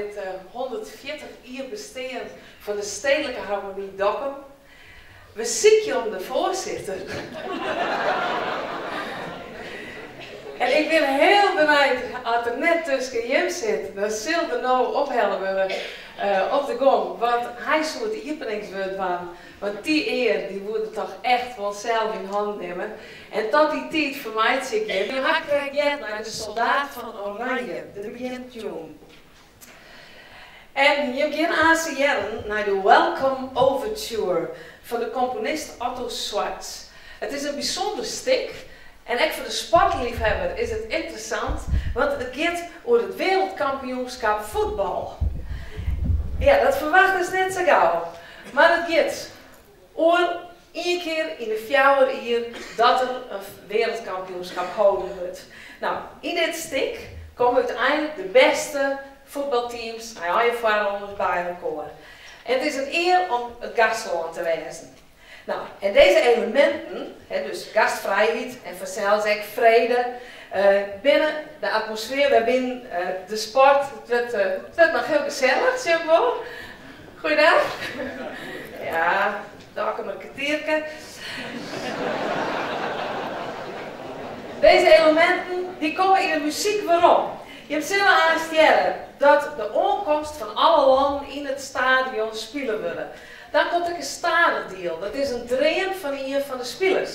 dit 140 jaar bestaan van de Stedelijke Harmonie Dokkum. We zieken om de voorzitter. En ik ben heel benieuwd als er net tussen Jim zit, dan zult er nou ophelpen op de gong. Want hij zou het openingswoord van. Want die eer, die wordt toch echt wel zelf in hand nemen. En tot die tijd vermijdt ik je. Nu krijg je naar de Soldaat van Oranje, de begintune. En je begint aanzien naar de Welcome Overture van de componist Otto Schwarz. Het is een bijzonder stuk. En ook voor de sportliefhebber is het interessant, want het gaat over het wereldkampioenschap voetbal. Ja, dat verwachten ze net zo gauw. Maar het gaat over één keer in de 4 jaar dat er een wereldkampioenschap gehouden wordt. Nou, in dit stuk komen uiteindelijk de beste voetbalteams aan je voorrondes bij elkaar. En het is een eer om het gastland te wezen. Nou, en deze elementen, dus gastvrijheid en vanzelfs ook vrede, binnen de atmosfeer, waarbinnen de sport, het wordt nog heel gezellig, zeg maar. Goeiedag. Ja, daar kan een kwartiertje. Deze elementen, die komen in de muziek waarom? Je hebt zelf aanstellen dat de aankomst van alle landen in het stadion spelen willen. Dan komt ook een stadendeel. Dat is een dream van een van de spelers.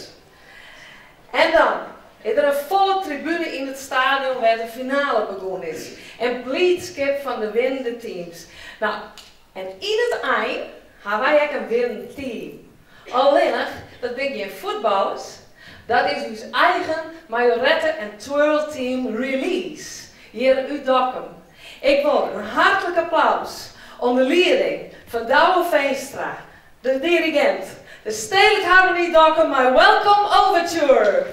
En dan is er een volle tribune in het stadion waar de finale begonnen is. En blijdschap van de winnende teams. Nou, en in het eind hebben wij ook een winnend team. Alleen, dat ben je voetballers. Dat is ons eigen majorette en twirl team Release. Hier uit Dokkum. Ik wil een hartelijk applaus onder leiding van Douwe Veenstra, de dirigent, de Stedelijke Harmonie Dokkum, my Welcome Overture.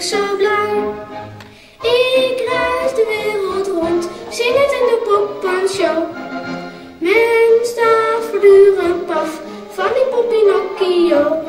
ik zo blij. Ik reis de wereld rond, zing het in de poppenshow. Men staat voortdurend paf van die Poppinocchio.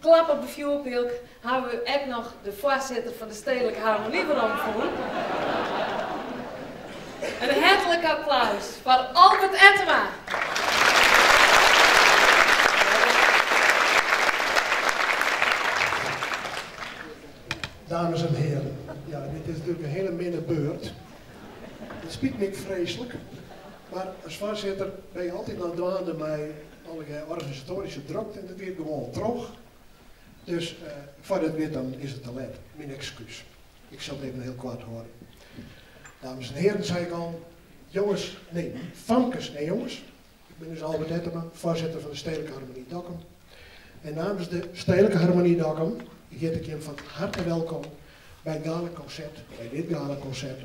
Klap op de vuurpilk hebben we ook nog de voorzitter van de Stedelijke Harmoniebron gevonden. Een hartelijk applaus voor Albert Ettema. Dames en heren, ja, dit is natuurlijk een hele minne beurt. Het spijt me vreselijk, maar als voorzitter ben je altijd aan het doen met allerlei organisatorische drukte en dat weer gewoon droog. Dus voor dat weer dan is het te laat. Mijn excuus. Ik zal het even heel kort horen. Dames en heren, zei ik al, jongens, nee, famkes en jongens. Ik ben dus Albert Ettema, voorzitter van de Stedelijke Harmonie Dokkum. En namens de Stedelijke Harmonie Dokkum heet ik je van harte welkom bij het galaconcert, bij dit galaconcert,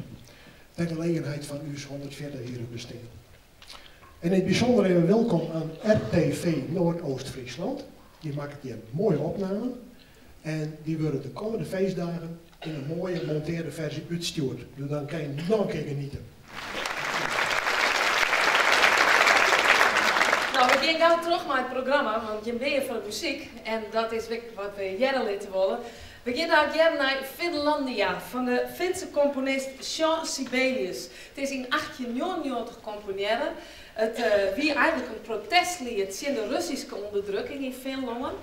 ter gelegenheid van uw 140-jarig bestaan. En in het bijzonder even welkom aan RTV Noordoost-Friesland. Die maakt hier mooie opname en die worden de komende feestdagen in een mooie monteerde versie uitgestuurd. Dus dan kan je nog een keer genieten. Nou, we gaan gauw terug naar het programma, want je bent hier voor de muziek en dat is wat we jaren laten willen. We gaan daar jaren naar Finlandia van de Finse componist Jean Sibelius. Het is in 1899 gecomponeerd. Het wie eigenlijk een protestlied tegen de Russische onderdrukking in Finland.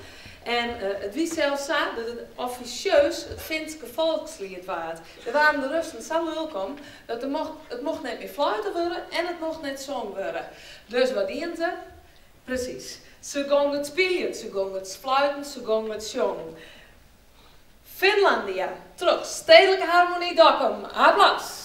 En het wie zelfs zo dat het officieus het Finse volkslied was. Er waren de Russen zo welkom dat het mocht niet meer fluiten worden en het mocht niet zongen worden. Dus wat deden ze? Precies. Ze gingen het spelen, ze gingen het fluiten, ze gingen het zongen. Finlandia, terug, Stedelijke Harmonie Dokkum, applaus.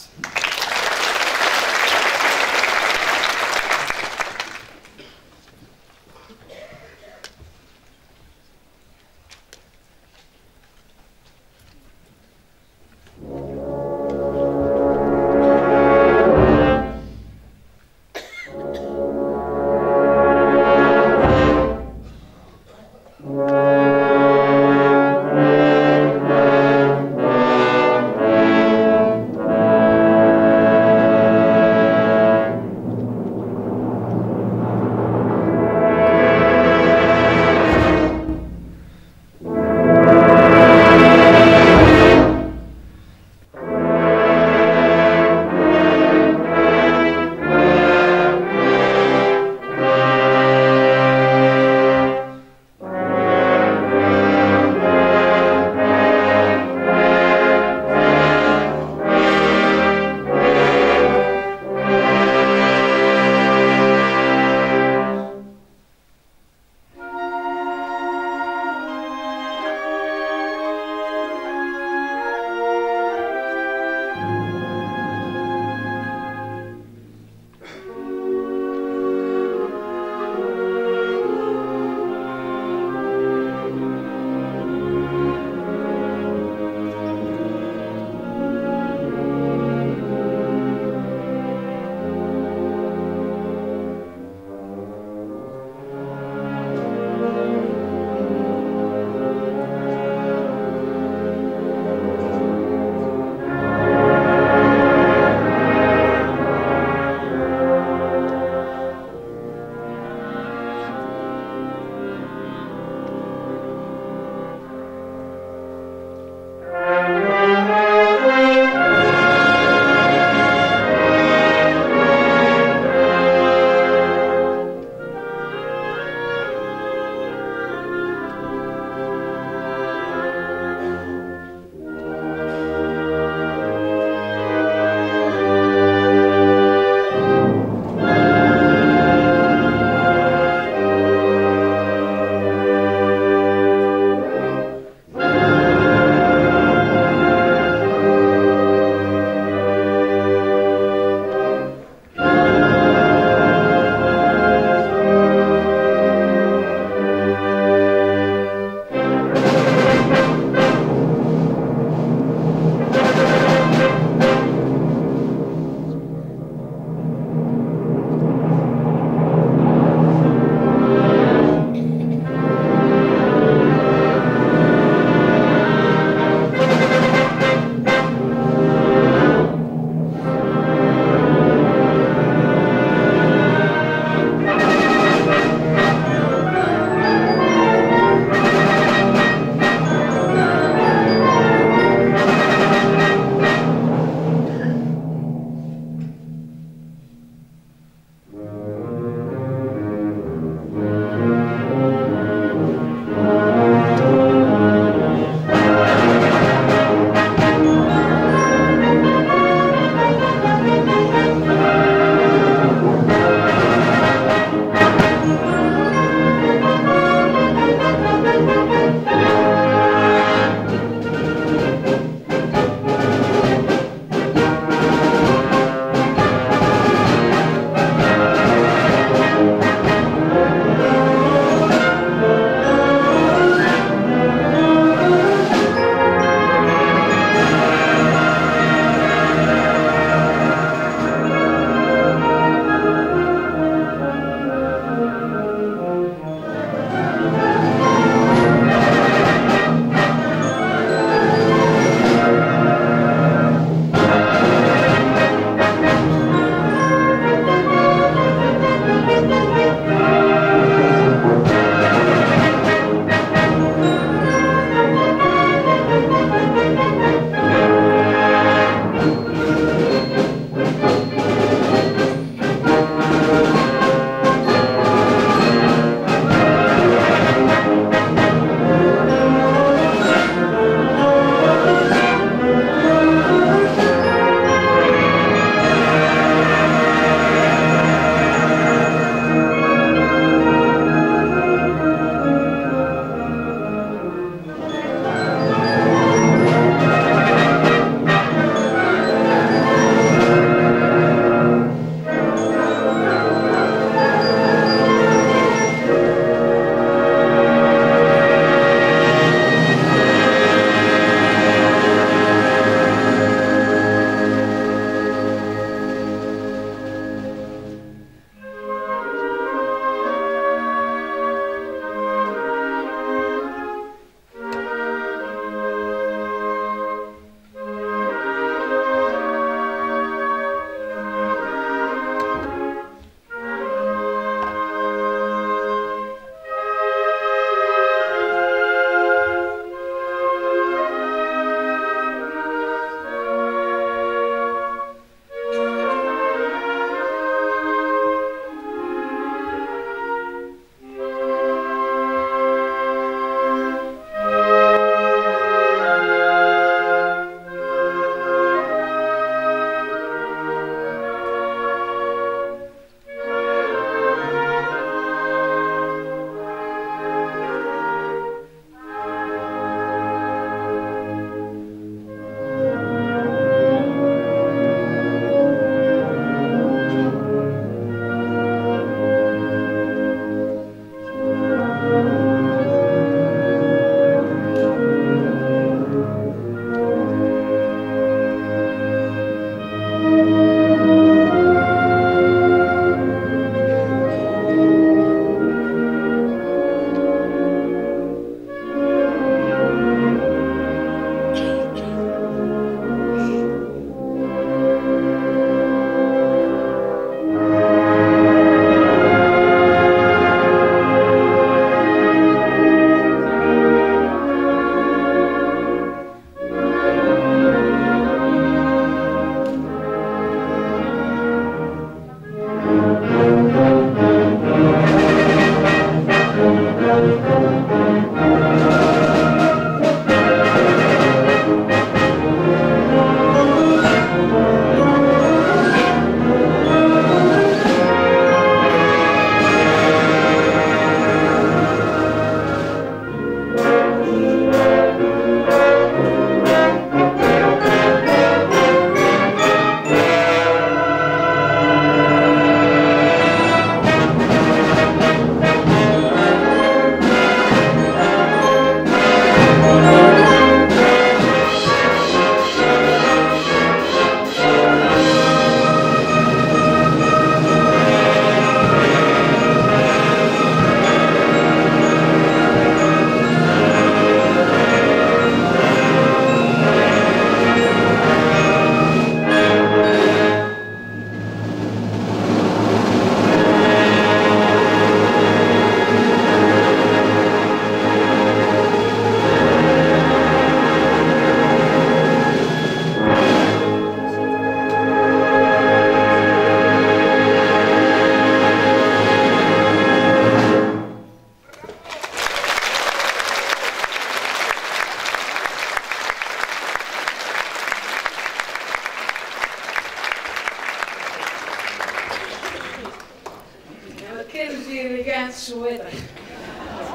Jan Switter.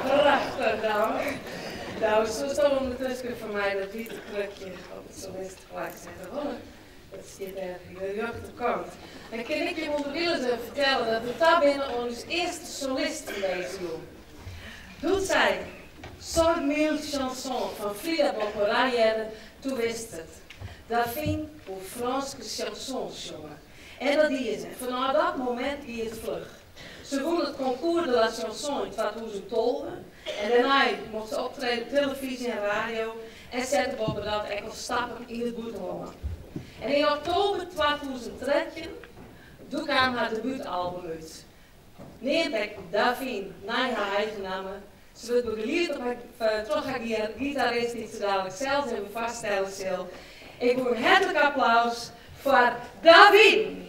Prachtig dan. Nou, zo stond ondertussen voor mij dat witte krukje op het solistenplak zetten. Oh, dat zit daar hier de achterkant. En kan ik je willen vertellen dat we daar binnen ons eerste solist deze jaar. Doet zij 100.000 chansons van Frida Boccorarière, toen wist het. Daphine hoe Franse chansons zongen. En dat die is het. Vanaf dat moment die het vlug. Ze won het concours de la chanson in 2012. En daarna mocht ze optreden op televisie en radio. En zette boven dat enkel stappen in het boetewonen. En in oktober 2013 doe ik aan haar debuutalbum uit. Neerbek Daphine, naar haar eigen namen. Ze wordt begeleid op haar gitarist die ze dadelijk zelf hebben vaststellen zal. Ik doe een hartelijk applaus voor Daphine.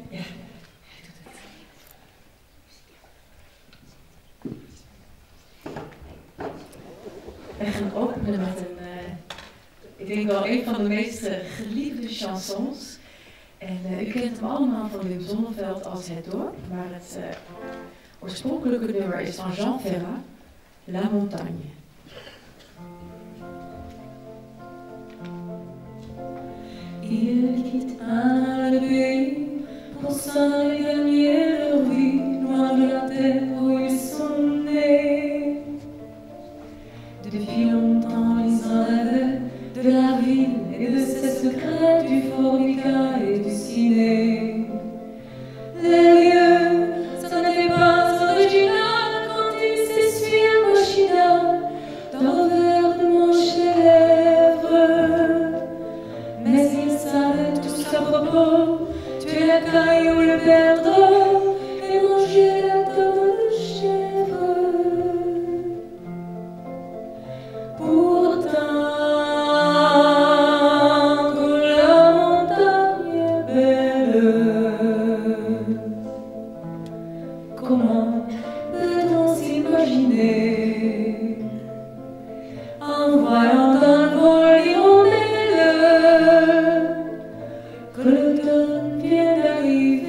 Ja. We gaan openen met ik denk wel een van de meest geliefde chansons. En u kent hem allemaal van Wim Sonneveld als Het Dorp, maar het oorspronkelijke nummer is van Jean Ferrat, La Montagne. Ils quittent un lever pour s'en gagner leur vie, loin de la terre où ils sont nés. Depuis longtemps, ils en rêvaient de la ville et de ses secrets, du formica et du ciné. Les lieux, ça n'était pas original quand ils s'essuyaient machinal dans le verre de manche les lèvres. Mais ils savaient tous à propos tuer la caille ou le perdreau et manger la tome de chèvre. Pourtant que la montagne est belle, comment peut-on s'imaginer en voyant un vol hirondelle que l'automne vient d'arriver?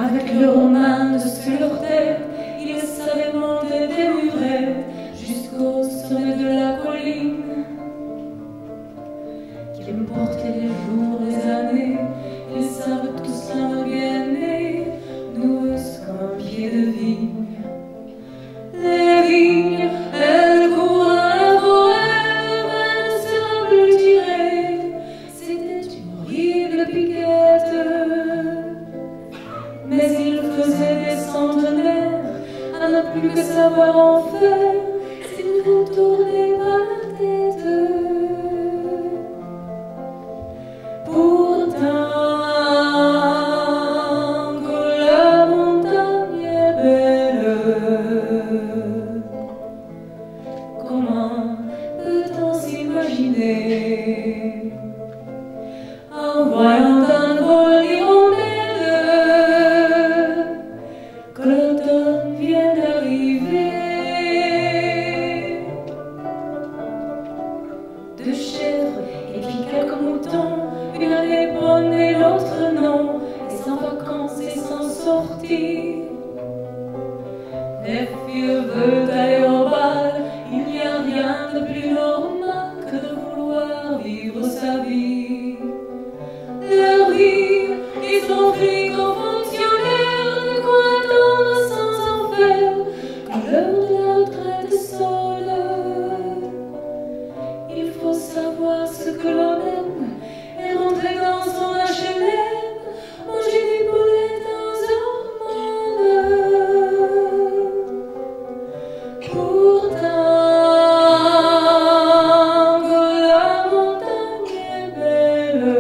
Avec le roman sur leur tête, ils savaient monter des murettes jusqu'au sommet de la colline. Qu'ils portaient les jours, les années, ils savent tous la gagner, noueuse comme un pied de vigne. Les vignes, elles courent à la forêt, elles se bleu tirées. C'était une horrible piquette, mais ils faisaient des centenaires à ne plus que savoir en faire s'ils vous tournaient pas la tête. Pourtant que la montagne est belle, comment peut-on s'imaginer en voyant un vol hirondelle que l'automne vient d'arriver? Deux chèvres et puis quelques moutons, une année bonne et l'autre non, et sans vacances et sans sortie. Les filles veulent aller au bal, il n'y a rien de plus normal que de vouloir vivre sa vie. Leur vie, ils sont pris comme fonctionnaires, de quoi attendre sans en faire, que l'heure de la retraite sonne. Il faut savoir ce que l'on aime et rentrer dans son HLM, manger des boulettes dans un monde. Pourtant que la montagne est belle,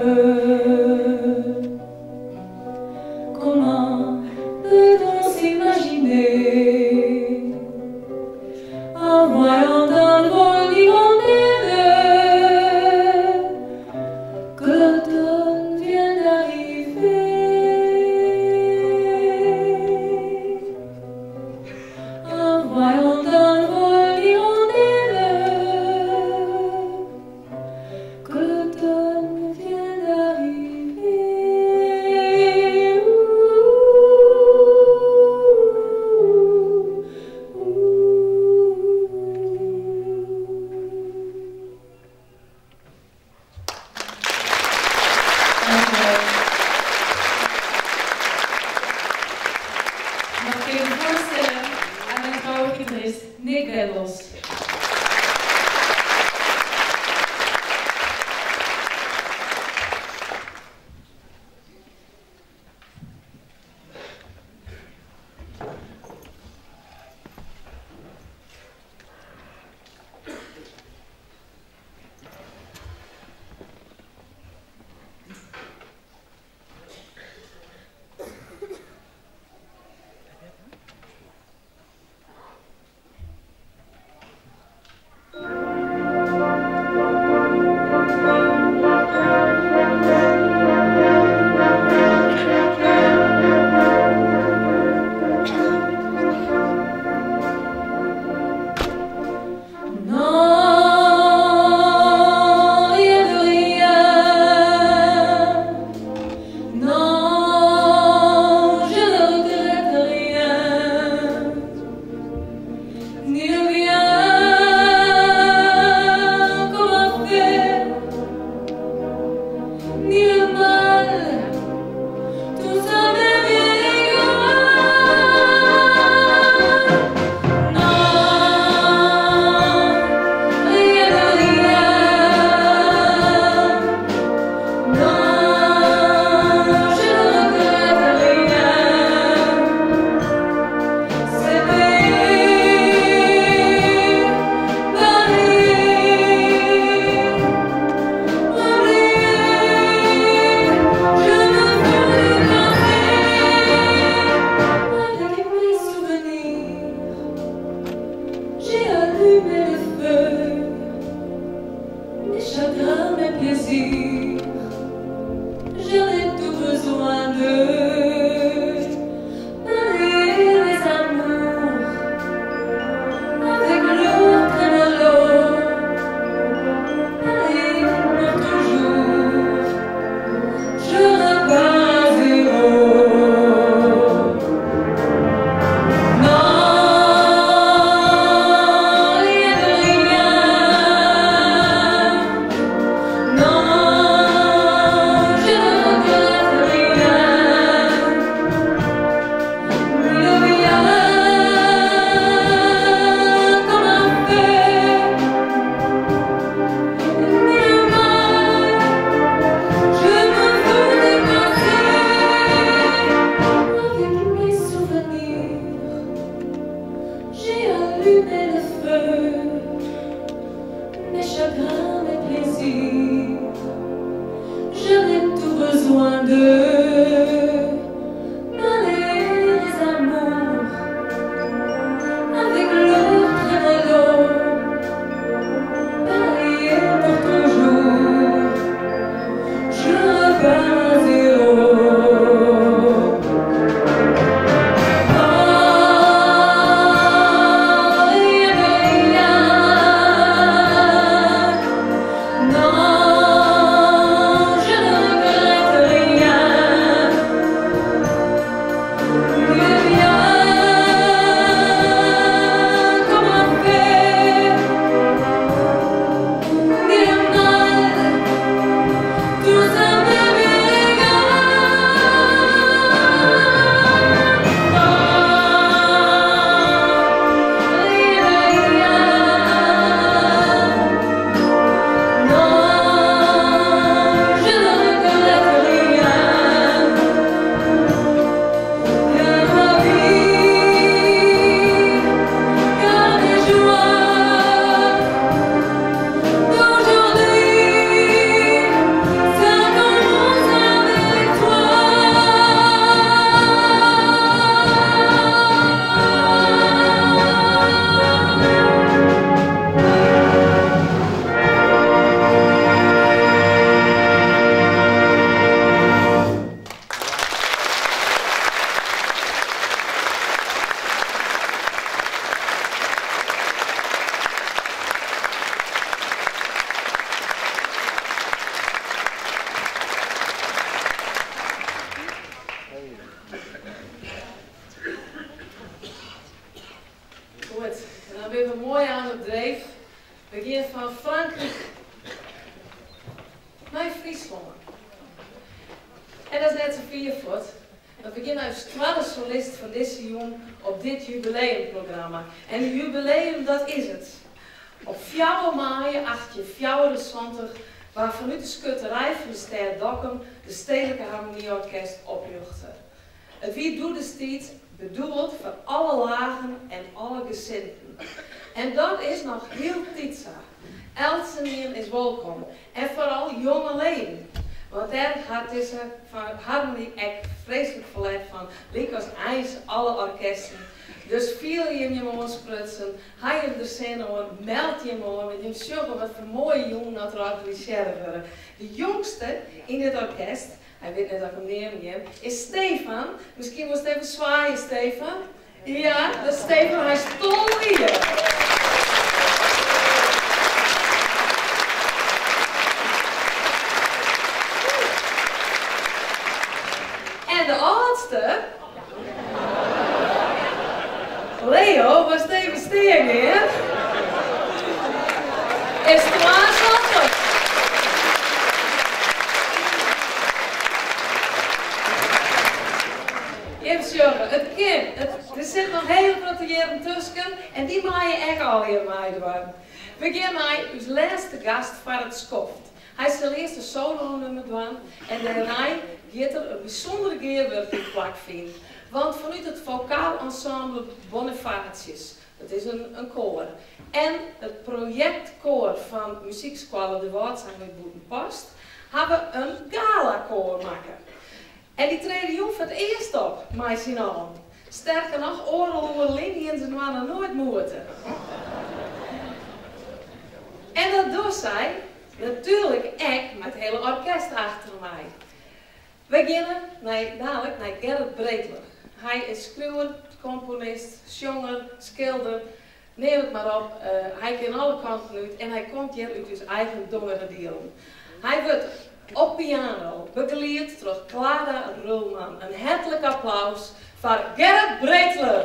En voyant d'un vol hirondelle que l'automne vient d'arriver. En voyant d'un vol hirondelle que l'automne vient d'arriver. Mag ik even voorstellen aan mijn trouwe gitarist Nick Bedels. Non, je ne regrette rien. dan ben we mooi aan het dreef. We gaan van Frankrijk naar Friesland. En dat is net zo viervoet. We beginnen als 12 solist van deze jong op dit jubileumprogramma. En het jubileum, dat is het. Op 4 maart 1824 waar vanuit de schutterij van de Ster Dokkum de Stedelijke Harmonieorkest oprichtte. Het wie doet destijds bedoeld voor alle lagen en alle gezinten. En dat is nog heel tijd. Elsenien is welkom. En vooral jonge leden. Want daar gaat deze harmonie echt vreselijk verleid van. Liek als ijs alle orkesten. Dus viel je mooi sprutsen, ga je de scène hoor, meld je mooi met je sjoggen wat voor mooie jongen dat er organiseren worden. De jongste in dit orkest, hij weet net dat ik hem neem, is Stefan. Misschien was het even zwaaien, Stefan. Ja, dat is Stefan, hij is tol hier. En de oudste, Leo was even stegen, hè? Is 12. Even zeggen, het kind, er zit nog heel grote jaren tussen en die mag je echt al hier mee doen. We gaan naar ons laatste gast van het Skoft. Hij zal eerst een solo nummer doen en daarna gaat er een bijzondere keerwerk in plak vinden. Want vanuit het vocaal ensemble Bonifatius, dat is een koor, en het projectkoor van muziekschool De Woordzang met Boetenpost, hebben we een gala-koor maken. En die treden jong voor het eerst op, met z'n allen. Sterker nog, oorlog over liniën ze nog nooit moeten. En dat doet zij natuurlijk echt met het hele orkest achter mij. We beginnen dadelijk naar Gerrit Breedler. Hij is schrijver, componist, zanger, schilder, neem het maar op. Hij kan alle kanten uit en hij komt hier uit zijn eigen dongere delen. Hij wordt op piano begeleid door Clara Rulman. Een hartelijk applaus voor Gerrit Breedler.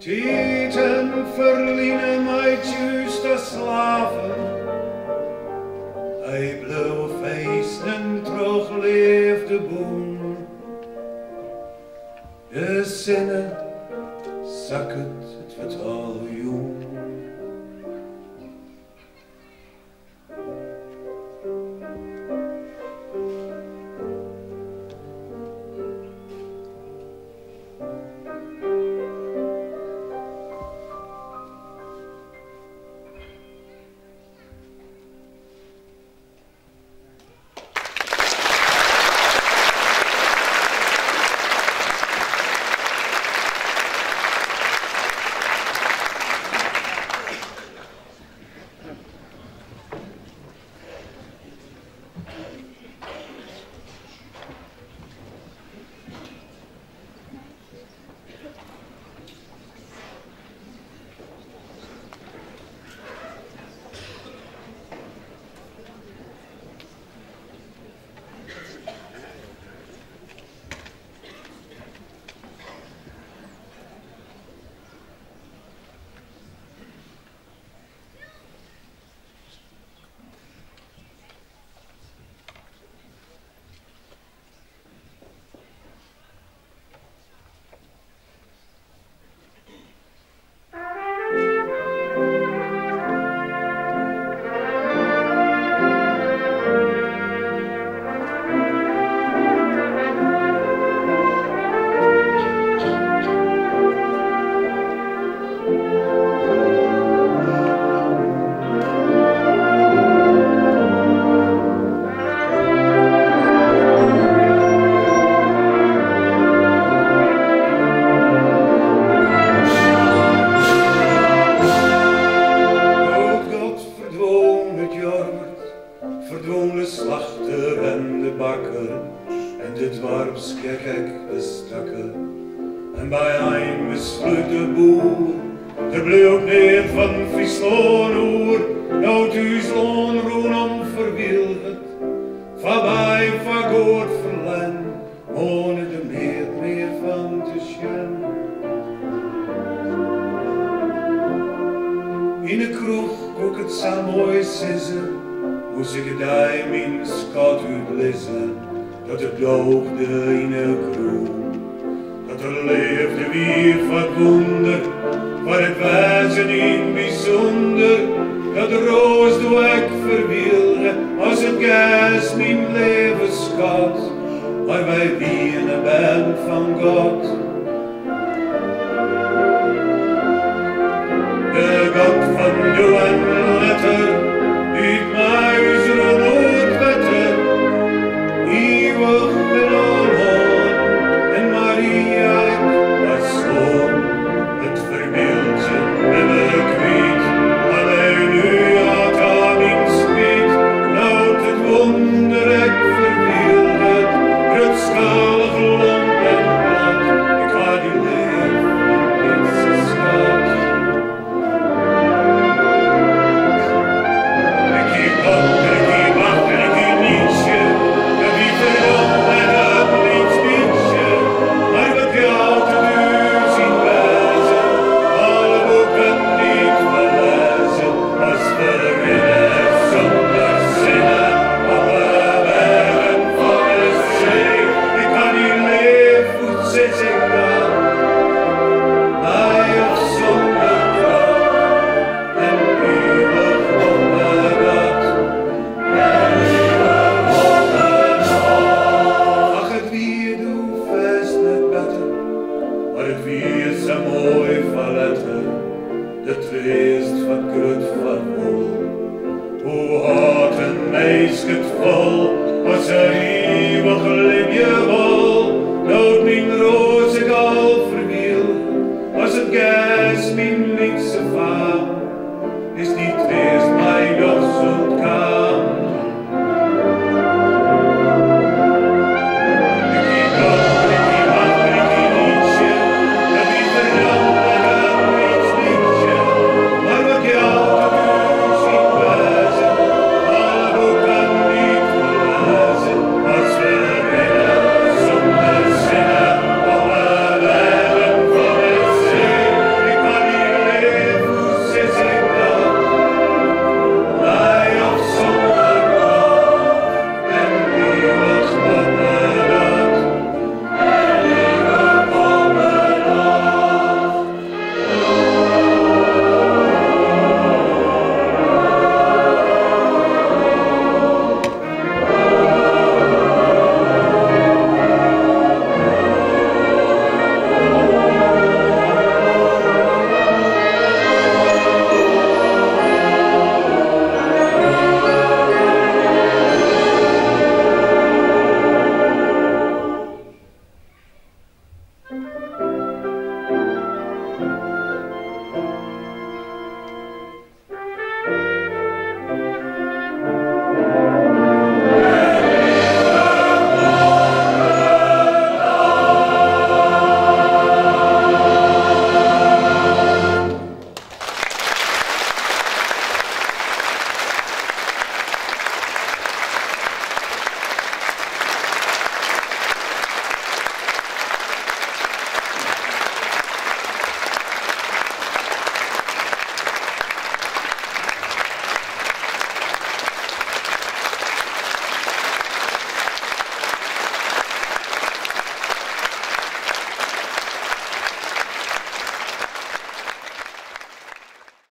Tieten verliezen mij juist als slaven. Hij blauwe feesten terug leefde boom. De zinnen zakket het vertrouwen.